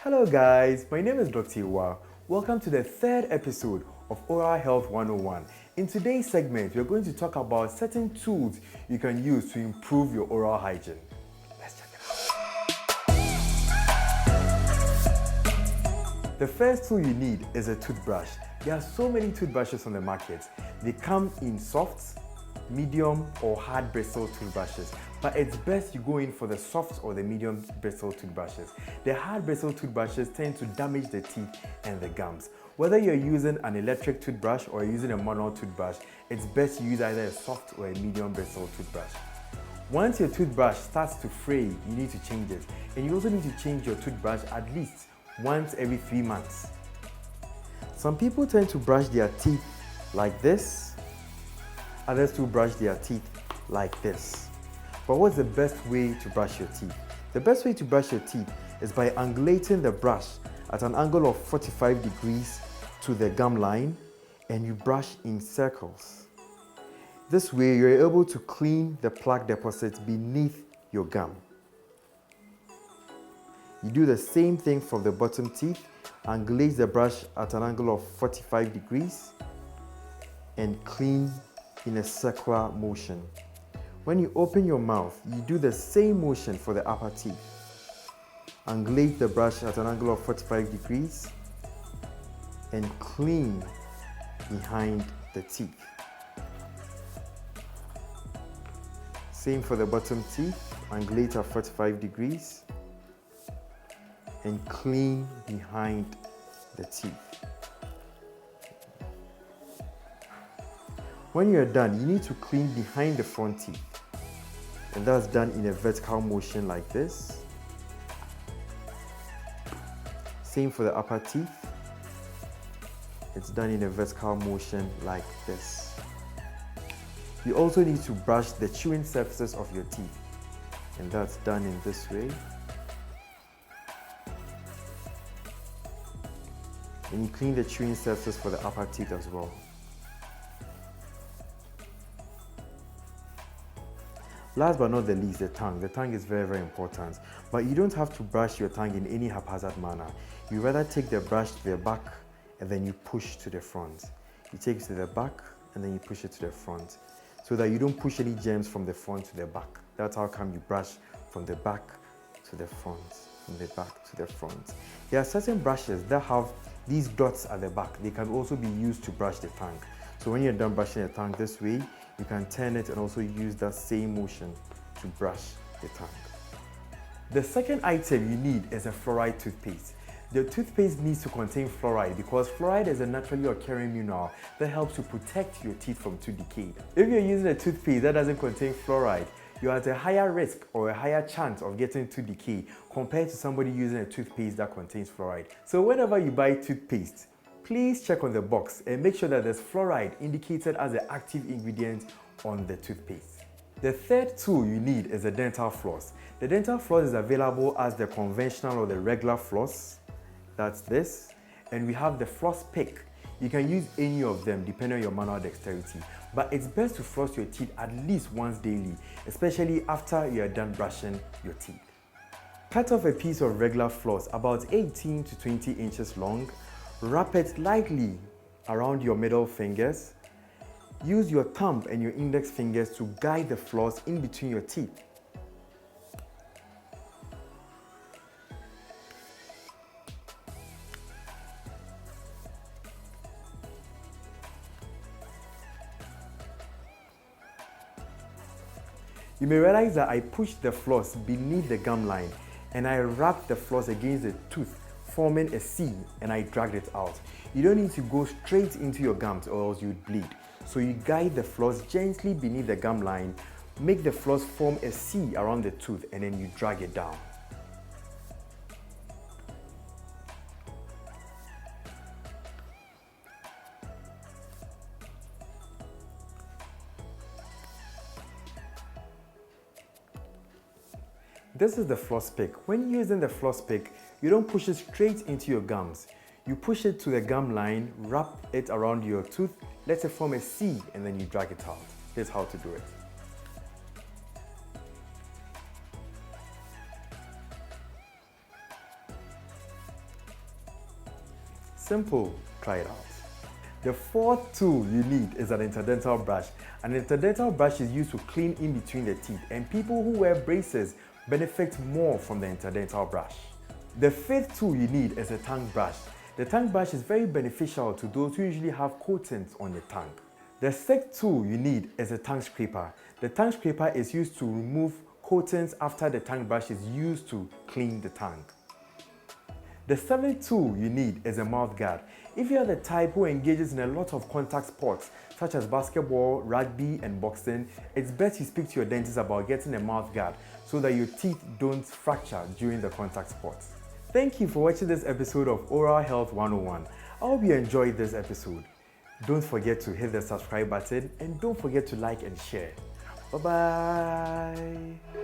Hello guys, my name is Doctor Awua. Welcome to the third episode of Oral Health 101. In today's segment, we're going to talk about certain tools you can use to improve your oral hygiene. Let's check it out. The first tool you need is a toothbrush. There are so many toothbrushes on the market. They come in soft, medium or hard bristle toothbrushes, but it's best you go in for the soft or the medium bristle toothbrushes. The hard bristle toothbrushes tend to damage the teeth and the gums. Whether you're using an electric toothbrush or using a manual toothbrush, it's best you use either a soft or a medium bristle toothbrush. Once your toothbrush starts to fray, you need to change it, and you also need to change your toothbrush at least once every 3 months. Some people tend to brush their teeth like this. Others to brush their teeth like this. But what's the best way to brush your teeth? The best way to brush your teeth is by angulating the brush at an angle of 45 degrees to the gum line, and you brush in circles. This way you're able to clean the plaque deposits beneath your gum. You do the same thing for the bottom teeth. Angulate the brush at an angle of 45 degrees and clean in a circular motion. When you open your mouth, you do the same motion for the upper teeth. Angulate the brush at an angle of 45 degrees and clean behind the teeth. Same for the bottom teeth. Angulate at 45 degrees and clean behind the teeth. When you're done, you need to clean behind the front teeth, and that's done in a vertical motion like this. Same for the upper teeth. It's done in a vertical motion like this. You also need to brush the chewing surfaces of your teeth, and that's done in this way. And you clean the chewing surfaces for the upper teeth as well. Last but not the least, the tongue. The tongue is very, very important. But you don't have to brush your tongue in any haphazard manner. You rather take the brush to the back and then you push to the front. You take it to the back and then you push it to the front, so that you don't push any germs from the front to the back. That's how come you brush from the back to the front, from the back to the front. There are certain brushes that have these dots at the back. They can also be used to brush the tongue. So when you're done brushing the tongue this way, you can turn it and also use that same motion to brush the tongue. The second item you need is a fluoride toothpaste. The toothpaste needs to contain fluoride because fluoride is a naturally occurring mineral that helps to protect your teeth from tooth decay. If you're using a toothpaste that doesn't contain fluoride, you're at a higher risk or a higher chance of getting tooth decay compared to somebody using a toothpaste that contains fluoride. So whenever you buy toothpaste, please check on the box and make sure that there's fluoride indicated as the active ingredient on the toothpaste. The third tool you need is a dental floss. The dental floss is available as the conventional or the regular floss. That's this. And we have the floss pick. You can use any of them depending on your manual dexterity. But it's best to floss your teeth at least once daily, especially after you are done brushing your teeth. Cut off a piece of regular floss about 18 to 20 inches long. Wrap it lightly around your middle fingers. Use your thumb and your index fingers to guide the floss in between your teeth. You may realize that I pushed the floss beneath the gum line and I wrapped the floss against the tooth, forming a C, and I dragged it out. You don't need to go straight into your gums or else you'd bleed. So you guide the floss gently beneath the gum line, make the floss form a C around the tooth, and then you drag it down. This is the floss pick. When using the floss pick, you don't push it straight into your gums. You push it to the gum line, wrap it around your tooth, let it form a C, and then you drag it out. Here's how to do it. Simple, try it out. The fourth tool you need is an interdental brush. An interdental brush is used to clean in between the teeth, and people who wear braces benefit more from the interdental brush. The fifth tool you need is a tongue brush. The tongue brush is very beneficial to those who usually have coatings on the tongue. The sixth tool you need is a tongue scraper. The tongue scraper is used to remove coatings after the tongue brush is used to clean the tongue. The seventh tool you need is a mouth guard. If you are the type who engages in a lot of contact sports such as basketball, rugby and boxing, it's best you speak to your dentist about getting a mouth guard so that your teeth don't fracture during the contact sports. Thank you for watching this episode of Oral Health 101. I hope you enjoyed this episode. Don't forget to hit the subscribe button and don't forget to like and share. Bye-bye.